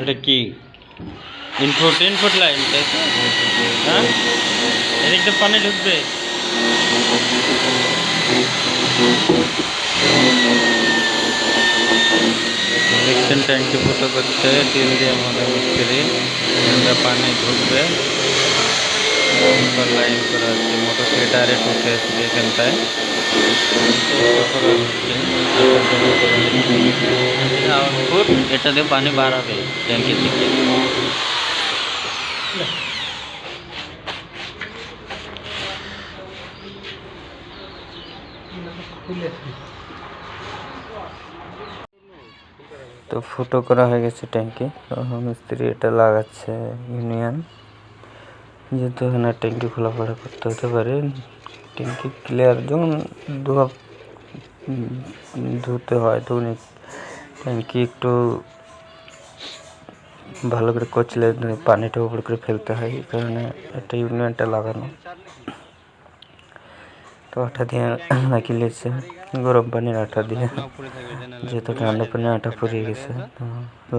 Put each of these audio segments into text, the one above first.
এটা কি input line, তাই তো? হ্যাঁ, এদিক দিয়ে পানি ঢুকবে। দেখছেন ট্যাঙ্কি ফুটো করছে, ডিল দিয়ে আমাদের মিস্ত্রি, পানি ঢুকবে। লাইন করা আছে, মোটর থেকে ডাইরেক্ট উঠে আসবে এখানটায়। আউটপুট এটা দিয়ে পানি বাড়াবে ট্যাঙ্কি থেকে। তো ফুটো করা হয়ে গেছে ট্যাঙ্কি। মিস্ত্রি এটা লাগাচ্ছে ইউনিয়ন, যেহেতু এখানে ট্যাঙ্কি খোলাফাড়া করতে হতে পারে। ট্যাঙ্কি ক্লিয়ার যখন ধুতে হয় তখন ট্যাঙ্কি একটু ভালো করে কচলে পানিটা উপর করে ফেলতে হয়, এই কারণে একটা ইউনিয়নটা লাগানো। তো আঠা দিয়ে লাগিয়ে নিয়েছে, গরম পানির আঠা দিয়ে, যেহেতু ঠান্ডা পানির আঠা পরিয়ে গেছে তো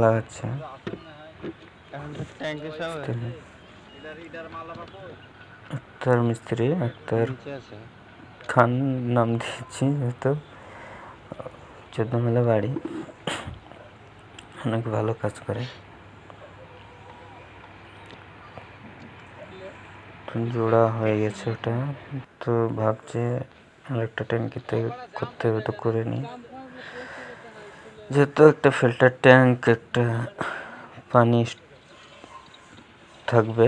লাগাচ্ছে। আক্তার মিস্ত্রি, আক্তার খান নাম দিয়েছি, যেহেতু 14 মাইলে বাড়ি, অনেক ভালো কাজ করে। জোড়া হয়ে গেছে ওটা, তো ভাবছে আরেকটা ট্যাঙ্কিতে করতে হবে, তো করে নিই। যেহেতু একটা ফিল্টার ট্যাঙ্ক, একটা পানি থাকবে,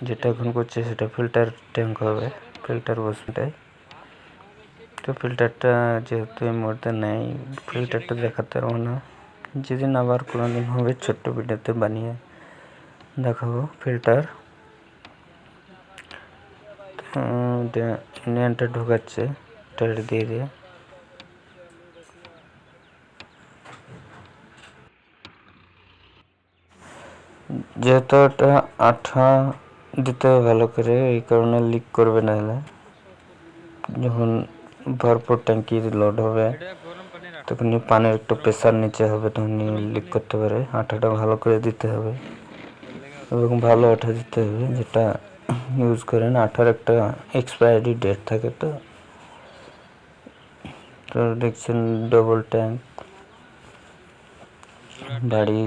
যেটা এখন করছে সেটা ফিল্টার ট্যাঙ্ক হবে, ফিল্টার বসবে। তো ফিল্টারটা যেহেতু এই মুহূর্তে নেই, ফিল্টারটা দেখাতে পারবো না। যেদিন আবার কোনো দিন হবে ছোট্ট ভিডিওতে বানিয়ে দেখাবো ফিল্টার। ইউনিয়নটা ঢোকাচ্ছে টায়ার দিয়ে দিয়ে। যেহেতু এটা আঠা দিতে হবে ভালো করে, এই কারণে লিক করবে না। হলে যখন ভরপুর ট্যাঙ্কি লোড হবে তখনই পানির একটু প্রেসার নিচে হবে, তখনই লিক করতে পারে। আঠাটা ভালো করে দিতে হবে এবং ভালো আঠা দিতে হবে, যেটা ইউজ করেন। আঠার একটা এক্সপায়ারি ডেট থাকে। তো তো দেখছেন ডবল ট্যাঙ্ক, বাড়ি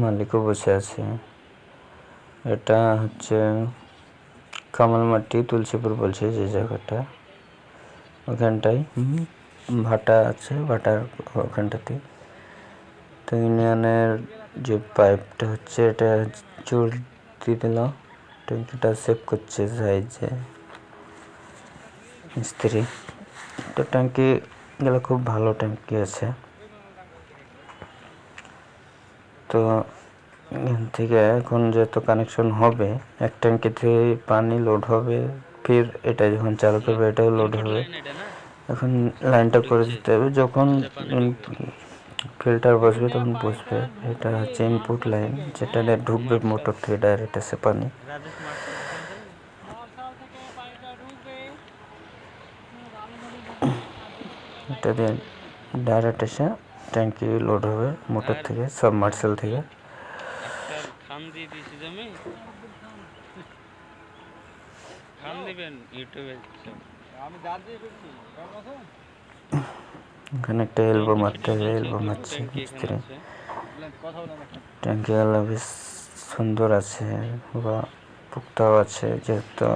মালিকও বসে আছে। এটা হচ্ছে কামালমাটি, তুলসীপুর বলছে যে জায়গাটা, ওখানটায় ভাটা আছে, ভাটার ওখানটাতে। তো ইউনিয়নের যে পাইপটা হচ্ছে এটা জোর দিয়ে দিল, ট্যাঙ্কিটা সেভ করছে সাইজে মিস্ত্রি। তো ট্যাঙ্কি গেলে খুব ভালো ট্যাঙ্কি আছে। তো এখান থেকে এখন যেহেতু কানেকশন হবে, এক ট্যাঙ্কিতে পানি লোড হবে, ফির এটা যখন চালু করবে এটাও লোড হবে। এখন লাইনটা করে দিতে হবে, যখন ফিল্টার বসবে তখন বসবে। এটা হচ্ছে ইনপুট লাইন, যেটা ঢুকবে মোটর থেকে ডাইরেক্ট এসে পানি। এটা দিয়ে ডাইরেক্ট এসে ট্যাঙ্কি লোড হবে মোটর থেকে, সাবমার্সেল থেকে। এখানে একটা এলবো মারতে হবে, এলবো মারছে মিস্ত্রি। ট্যাঙ্কি গালা বেশ সুন্দর আছে বা পুক্তাও আছে, যেহেতু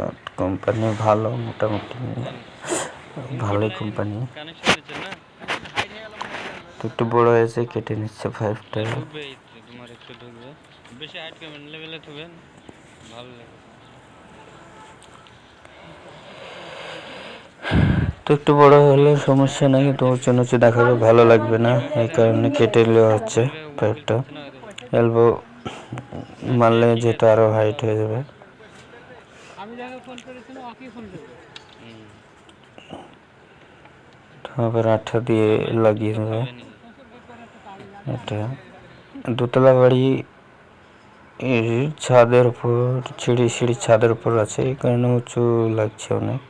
কোম্পানি ভালো, মোটামুটি ভালোই কোম্পানি। একটু বড় হয়েছে, কেটে নিচ্ছে পাইপটা। তো একটু বড় হলে সমস্যা নাই, কিন্তু উঁচু নিচু দেখাবে ভালো লাগবে না, এই কারণে কেটে নেওয়া হচ্ছে পাইপটা। এলবো মারলে যেহেতু আরো হাইট হয়ে যাবে। আবার আঠা দিয়ে লাগিয়ে দেবে। এটা দোতলা বাড়ি, ছাদের উপর, সিঁড়ির ছাদের উপর আছে, এই কারণে উঁচু লাগছে অনেক।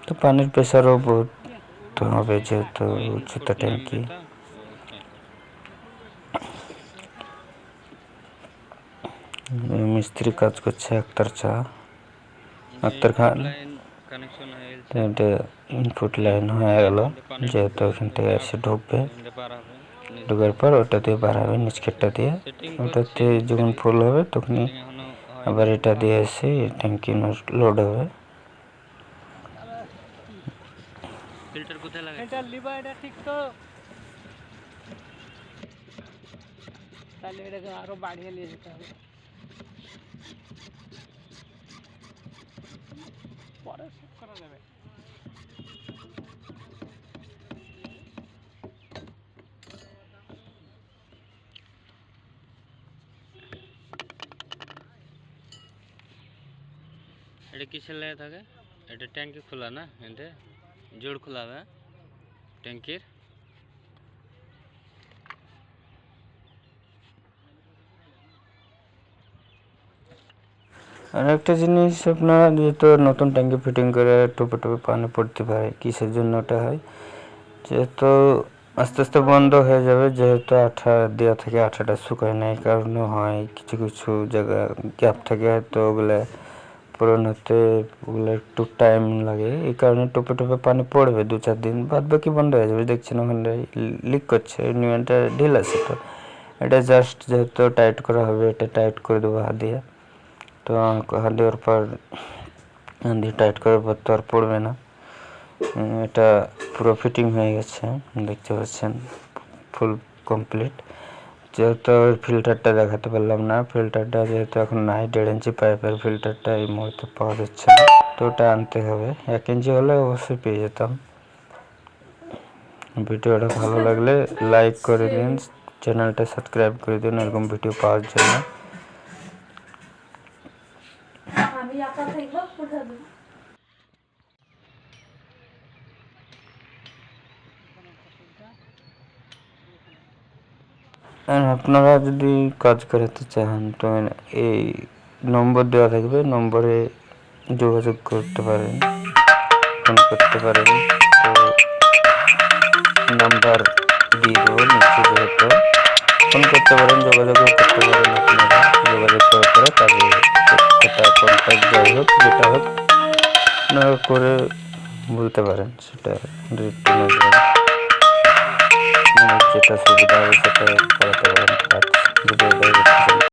তো পানির প্রেসারও বহুত হবে, যেহেতু উচ্চতা ট্যাঙ্কি। মিস্ত্রি কাজ করছে আক্তার খান। এটা ইনপুট লাইন হয়ে গেল, যেহেতু এখান থেকে এসে ঢুকবে, ঢোকার পর ওটা দিয়ে বার হবে নিচকেরটা দিয়ে। ওটাতে যখন ফুল হবে তখনই আবার এটা দিয়ে এসে ট্যাঙ্কি লোড হবে। ফিল্টার কোথায় লাগাই? ফিল্টার লিভার এটা ঠিক তো, তাহলে এটাকে আরো বাড়িয়ে নিয়ে যেতে হবে। পরে সেট করা যাবে। এটা কিসের লাগে থাকে? এটা ট্যাঙ্কি খোলা না, এটা জোড় খোলা হবে ট্যাঙ্কির। আর একটা জিনিস, আপনারা যেহেতু নতুন ট্যাঙ্কি ফিটিং করে টোপে টোপে পানি পড়তে পারে, কিসের জন্য ওটা হয়? যেহেতু আস্তে আস্তে বন্ধ হয়ে যাবে, যেহেতু আঠা দেওয়া থেকে আঠাটা শুকায় না, এই কারণে হয় কিছু কিছু জায়গা গ্যাপ থাকে, হয়তো ওগুলো পূরণ হতে ওগুলো একটু টাইম লাগে। এই কারণে টোপে টোপে পানি পড়বে 2-4 দিন, বাদ বাকি বন্ধ হয়ে যাবে। দেখছেন ওখানে লিক করছে, নিউনটা ঢিল আছে, তো এটা জাস্ট যেহেতু টাইট করা হবে, এটা টাইট করে দেবো হাত দিয়ে। তো হাত দেওয়ার পর হাত দিয়ে টাইট করার পর তো আর পড়বে না। এটা পুরো ফিটিং হয়ে গেছে, দেখতে পাচ্ছেন ফুল কমপ্লিট। যেহেতু ফিল্টারটা দেখাতে পারলাম না, ফিল্টারটা যেহেতু এখন নাই, 1.5 ইঞ্চি পাইপের ফিল্টারটা এই মুহূর্তে পাওয়া যাচ্ছে না, তো ওটা আনতে হবে। 1 ইঞ্চি হলে অবশ্যই পেয়ে যেতাম। ভিডিওটা ভালো লাগলে লাইক করে দিন, চ্যানেলটা সাবস্ক্রাইব করে দিন এরকম ভিডিও পাওয়ার জন্য। আর আপনারা যদি কাজ করাতে চান তো এই নম্বর দেওয়া থাকবে, নম্বরে যোগাযোগ করতে পারেন, ফোন করতে পারেন। তো নাম্বার দিয়ে দেবো নিচে, যেহেতু ফোন করতে পারেন, যোগাযোগও করতে পারেন। আপনারা যোগাযোগ করার পরে কাজে এটা কন্ট্যাক্ট যাই হোক যেটা হোক আপনারা করে বলতে পারেন, সেটা যেটা সুবিধা হবে সেটা করাতে পারেন কাজ।